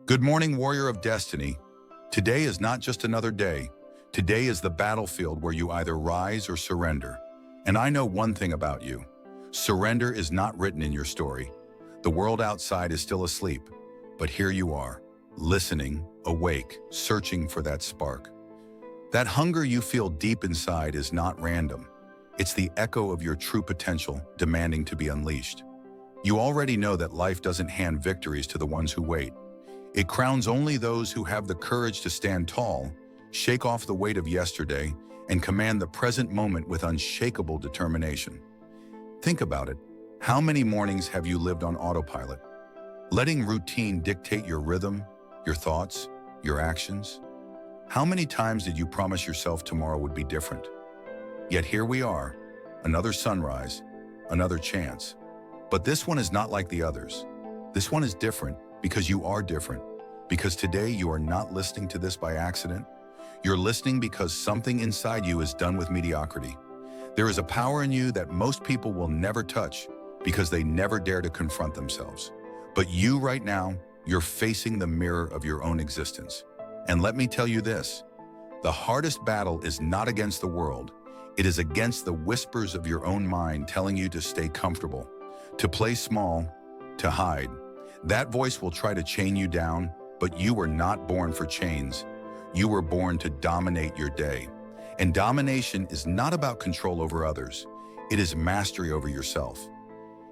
Good morning, warrior of destiny. Today is not just another day. Today is the battlefield where you either rise or surrender. And I know one thing about you. Surrender is not written in your story. The world outside is still asleep, but here you are, listening, awake, searching for that spark. That hunger you feel deep inside is not random. It's the echo of your true potential demanding to be unleashed. You already know that life doesn't hand victories to the ones who wait. It crowns only those who have the courage to stand tall, shake off the weight of yesterday, and command the present moment with unshakable determination. Think about it. How many mornings have you lived on autopilot? Letting routine dictate your rhythm, your thoughts, your actions? How many times did you promise yourself tomorrow would be different? Yet here we are, another sunrise, another chance. But this one is not like the others. This one is different because you are different. Because today you are not listening to this by accident. You're listening because something inside you is done with mediocrity. There is a power in you that most people will never touch because they never dare to confront themselves. But you right now, you're facing the mirror of your own existence. And let me tell you this, the hardest battle is not against the world. It is against the whispers of your own mind telling you to stay comfortable, to play small, to hide. That voice will try to chain you down, but you were not born for chains. You were born to dominate your day. And domination is not about control over others. It is mastery over yourself.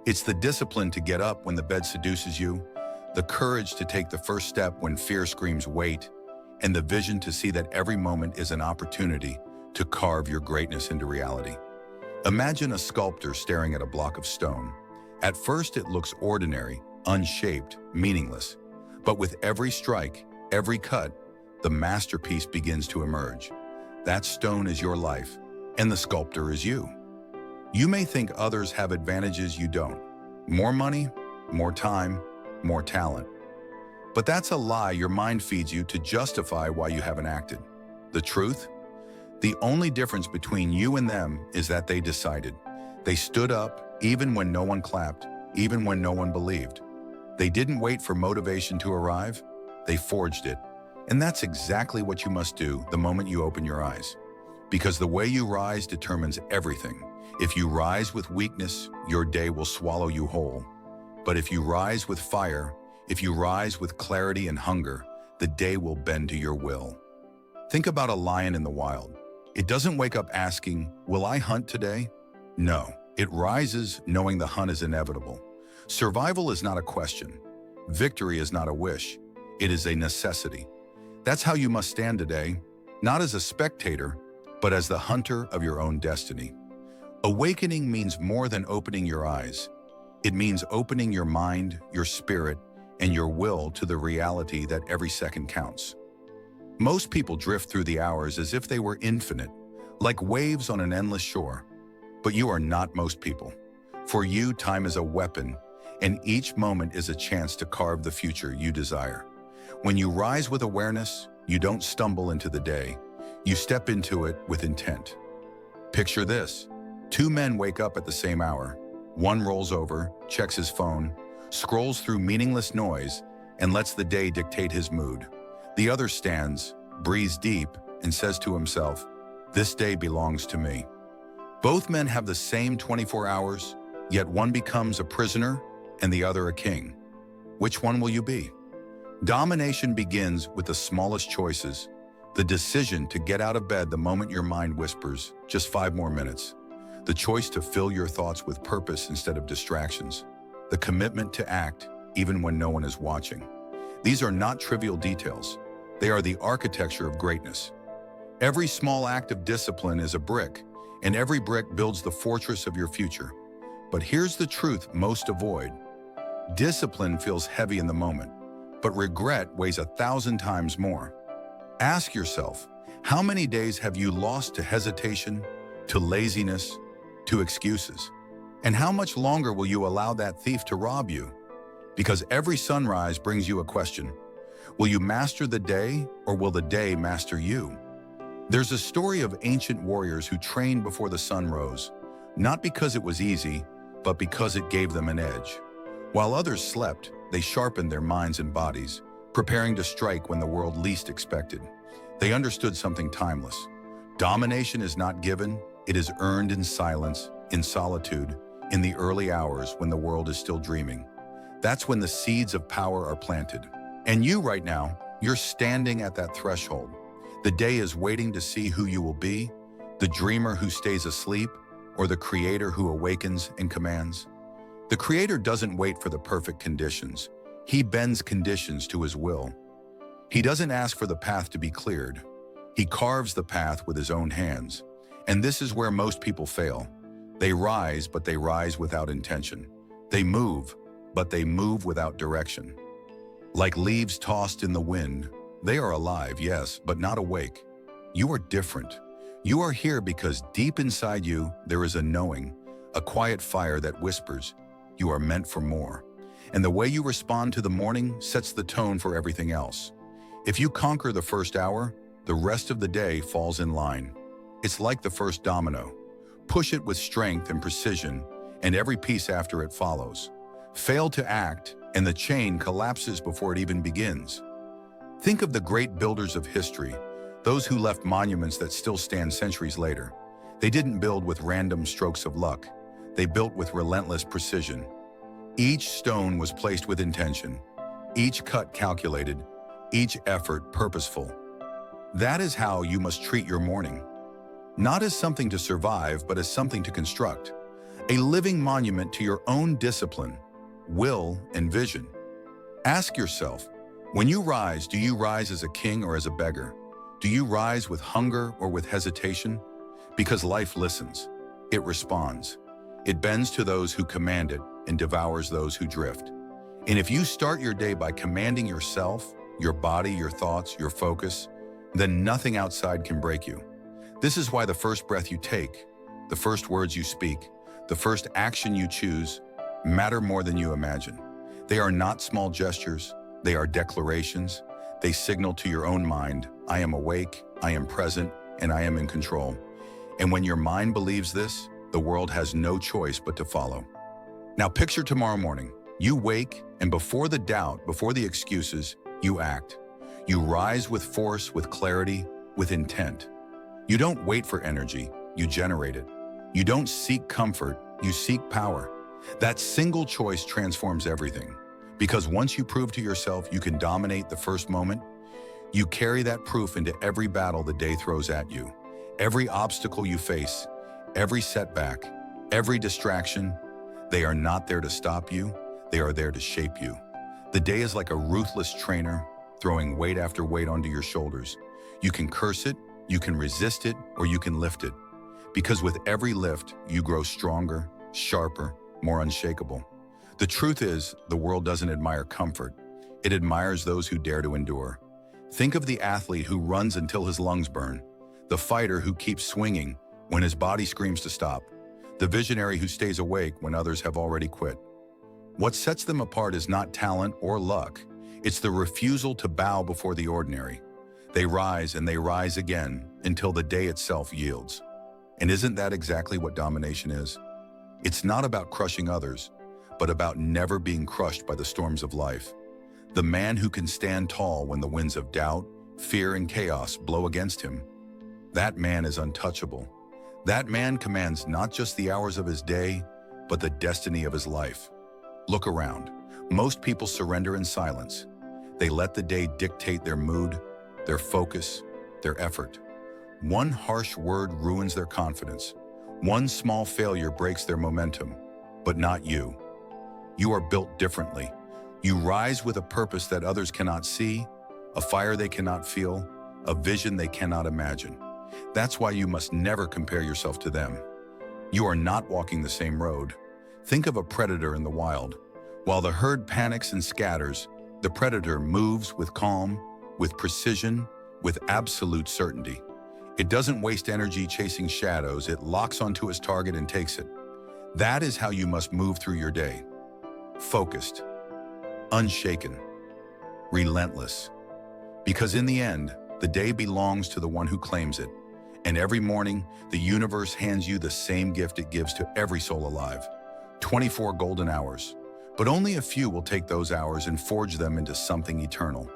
It's the discipline to get up when the bed seduces you, the courage to take the first step when fear screams wait, and the vision to see that every moment is an opportunity to carve your greatness into reality. Imagine a sculptor staring at a block of stone. At first it looks ordinary, unshaped, meaningless. But with every strike, every cut, the masterpiece begins to emerge. That stone is your life, and the sculptor is you. You may think others have advantages you don't. More money, more time, more talent. But that's a lie your mind feeds you to justify why you haven't acted. The truth? The only difference between you and them is that they decided. They stood up even when no one clapped, even when no one believed. They didn't wait for motivation to arrive, they forged it. And that's exactly what you must do the moment you open your eyes. Because the way you rise determines everything. If you rise with weakness, your day will swallow you whole. But if you rise with fire, if you rise with clarity and hunger, the day will bend to your will. Think about a lion in the wild. It doesn't wake up asking, "Will I hunt today?" No, it rises knowing the hunt is inevitable. Survival is not a question. Victory is not a wish. It is a necessity. That's how you must stand today, not as a spectator, but as the hunter of your own destiny. Awakening means more than opening your eyes. It means opening your mind, your spirit, and your will to the reality that every second counts. Most people drift through the hours as if they were infinite, like waves on an endless shore. But you are not most people. For you, time is a weapon, and each moment is a chance to carve the future you desire. When you rise with awareness, you don't stumble into the day. You step into it with intent. Picture this. Two men wake up at the same hour. One rolls over, checks his phone, scrolls through meaningless noise, and lets the day dictate his mood. The other stands, breathes deep, and says to himself, "This day belongs to me." Both men have the same 24 hours, yet one becomes a prisoner and the other a king. Which one will you be? Domination begins with the smallest choices, the decision to get out of bed the moment your mind whispers, "Just 5 more minutes." The choice to fill your thoughts with purpose instead of distractions. The commitment to act even when no one is watching. These are not trivial details. They are the architecture of greatness. Every small act of discipline is a brick, and every brick builds the fortress of your future. But here's the truth most avoid. Discipline feels heavy in the moment, but regret weighs 1,000 times more. Ask yourself, how many days have you lost to hesitation, to laziness, to excuses? And how much longer will you allow that thief to rob you? Because every sunrise brings you a question. Will you master the day, or will the day master you? There's a story of ancient warriors who trained before the sun rose, not because it was easy, but because it gave them an edge. While others slept, they sharpened their minds and bodies, preparing to strike when the world least expected. They understood something timeless. Domination is not given, it is earned in silence, in solitude, in the early hours when the world is still dreaming. That's when the seeds of power are planted. And you right now, you're standing at that threshold. The day is waiting to see who you will be, the dreamer who stays asleep, or the creator who awakens and commands. The creator doesn't wait for the perfect conditions. He bends conditions to his will. He doesn't ask for the path to be cleared. He carves the path with his own hands. And this is where most people fail. They rise, but they rise without intention. They move, but they move without direction. Like leaves tossed in the wind, they are alive, yes, but not awake. You are different. You are here because deep inside you, there is a knowing, a quiet fire that whispers, you are meant for more. And the way you respond to the morning sets the tone for everything else. If you conquer the first hour, the rest of the day falls in line. It's like the first domino. Push it with strength and precision, and every piece after it follows. Fail to act, and the chain collapses before it even begins. Think of the great builders of history, those who left monuments that still stand centuries later. They didn't build with random strokes of luck. They built with relentless precision. Each stone was placed with intention, each cut calculated, each effort purposeful. That is how you must treat your morning. Not as something to survive, but as something to construct. A living monument to your own discipline, will, and vision. Ask yourself, when you rise, do you rise as a king or as a beggar? Do you rise with hunger or with hesitation? Because life listens. It responds. It bends to those who command it and devours those who drift. And if you start your day by commanding yourself, your body, your thoughts, your focus, then nothing outside can break you. This is why the first breath you take, the first words you speak, the first action you choose matter more than you imagine. They are not small gestures, they are declarations. They signal to your own mind, I am awake, I am present, and I am in control. And when your mind believes this, the world has no choice but to follow. Now picture tomorrow morning. You wake, and before the doubt, before the excuses, you act. You rise with force, with clarity, with intent. You don't wait for energy, you generate it. You don't seek comfort, you seek power. That single choice transforms everything. Because once you prove to yourself you can dominate the first moment, you carry that proof into every battle the day throws at you. Every obstacle you face, every setback, every distraction, they are not there to stop you, they are there to shape you. The day is like a ruthless trainer, throwing weight after weight onto your shoulders. You can curse it, you can resist it, or you can lift it. Because with every lift, you grow stronger, sharper, more unshakable. The truth is, the world doesn't admire comfort. It admires those who dare to endure. Think of the athlete who runs until his lungs burn, the fighter who keeps swinging when his body screams to stop, the visionary who stays awake when others have already quit. What sets them apart is not talent or luck. It's the refusal to bow before the ordinary. They rise and they rise again until the day itself yields. And isn't that exactly what domination is? It's not about crushing others, but about never being crushed by the storms of life. The man who can stand tall when the winds of doubt, fear, and chaos blow against him. That man is untouchable. That man commands not just the hours of his day, but the destiny of his life. Look around. Most people surrender in silence. They let the day dictate their mood, their focus, their effort. One harsh word ruins their confidence. One small failure breaks their momentum, but not you. You are built differently. You rise with a purpose that others cannot see, a fire they cannot feel, a vision they cannot imagine. That's why you must never compare yourself to them. You are not walking the same road. Think of a predator in the wild. While the herd panics and scatters, the predator moves with calm, with precision, with absolute certainty. It doesn't waste energy chasing shadows, it locks onto its target and takes it. That is how you must move through your day. Focused, unshaken, relentless. Because in the end, the day belongs to the one who claims it. And every morning, the universe hands you the same gift it gives to every soul alive. 24 golden hours. But only a few will take those hours and forge them into something eternal.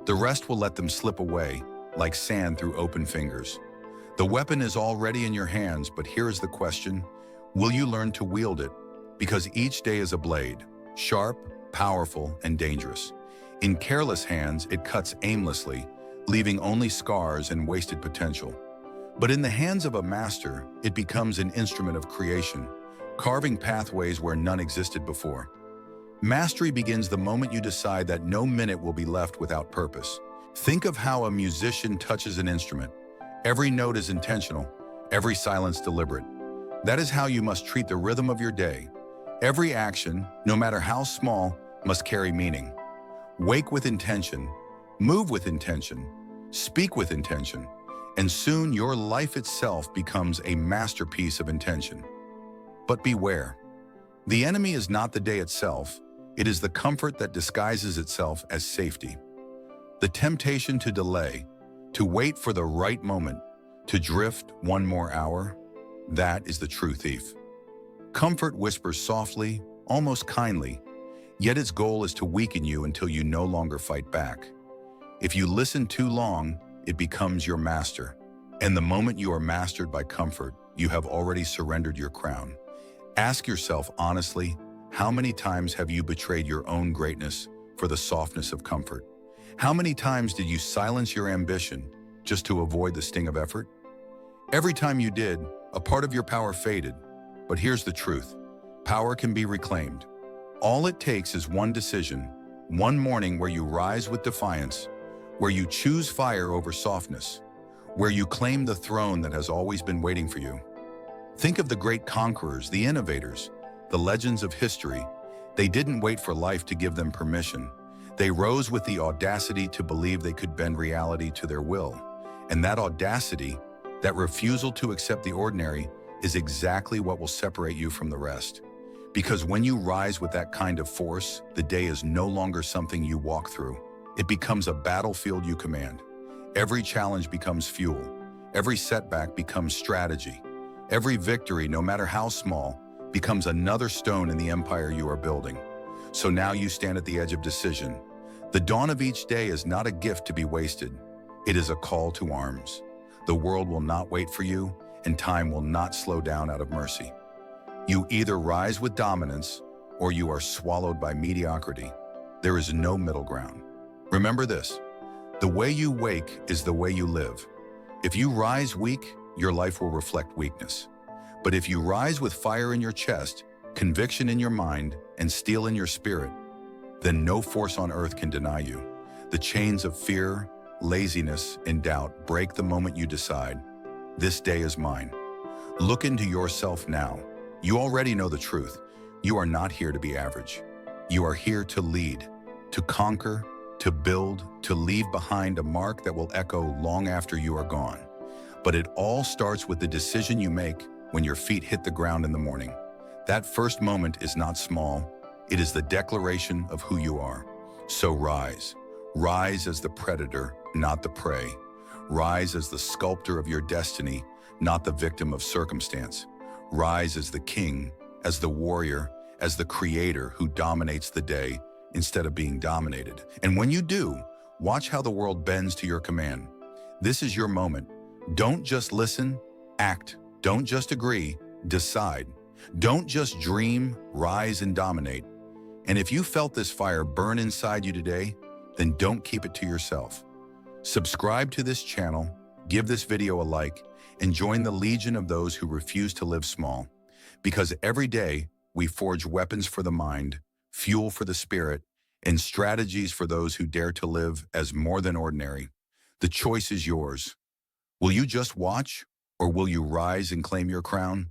The rest will let them slip away, like sand through open fingers. The weapon is already in your hands, but here is the question. Will you learn to wield it? Because each day is a blade, sharp, powerful, and dangerous. In careless hands, it cuts aimlessly, leaving only scars and wasted potential. But in the hands of a master, it becomes an instrument of creation, carving pathways where none existed before. Mastery begins the moment you decide that no minute will be left without purpose. Think of how a musician touches an instrument. Every note is intentional, every silence deliberate. That is how you must treat the rhythm of your day. Every action, no matter how small, must carry meaning. Wake with intention, move with intention, speak with intention, and soon your life itself becomes a masterpiece of intention. But beware. The enemy is not the day itself, it is the comfort that disguises itself as safety. The temptation to delay, to wait for the right moment, to drift one more hour, that is the true thief. Comfort whispers softly, almost kindly, yet its goal is to weaken you until you no longer fight back. If you listen too long, it becomes your master. And the moment you are mastered by comfort, you have already surrendered your crown. Ask yourself honestly, how many times have you betrayed your own greatness for the softness of comfort? How many times did you silence your ambition just to avoid the sting of effort? Every time you did, a part of your power faded. But here's the truth. Power can be reclaimed. All it takes is one decision, one morning where you rise with defiance, where you choose fire over softness, where you claim the throne that has always been waiting for you. Think of the great conquerors, the innovators, the legends of history. They didn't wait for life to give them permission. They rose with the audacity to believe they could bend reality to their will. And that audacity, that refusal to accept the ordinary, is exactly what will separate you from the rest. Because when you rise with that kind of force, the day is no longer something you walk through. It becomes a battlefield you command. Every challenge becomes fuel. Every setback becomes strategy. Every victory, no matter how small, becomes another stone in the empire you are building. So now you stand at the edge of decision. The dawn of each day is not a gift to be wasted. It is a call to arms. The world will not wait for you, and time will not slow down out of mercy. You either rise with dominance, or you are swallowed by mediocrity. There is no middle ground. Remember this, the way you wake is the way you live. If you rise weak, your life will reflect weakness. But if you rise with fire in your chest, conviction in your mind, and steel in your spirit, then no force on earth can deny you. The chains of fear, laziness, and doubt break the moment you decide, this day is mine. Look into yourself now. You already know the truth. You are not here to be average. You are here to lead, to conquer, to build, to leave behind a mark that will echo long after you are gone. But it all starts with the decision you make when your feet hit the ground in the morning. That first moment is not small. It is the declaration of who you are. So rise. Rise as the predator, not the prey. Rise as the sculptor of your destiny, not the victim of circumstance. Rise as the king, as the warrior, as the creator who dominates the day instead of being dominated. And when you do, watch how the world bends to your command. This is your moment. Don't just listen, act. Don't just agree, decide. Don't just dream, rise and dominate. And if you felt this fire burn inside you today, then don't keep it to yourself. Subscribe to this channel, give this video a like, and join the legion of those who refuse to live small. Because every day, we forge weapons for the mind, fuel for the spirit, and strategies for those who dare to live as more than ordinary. The choice is yours. Will you just watch, or will you rise and claim your crown?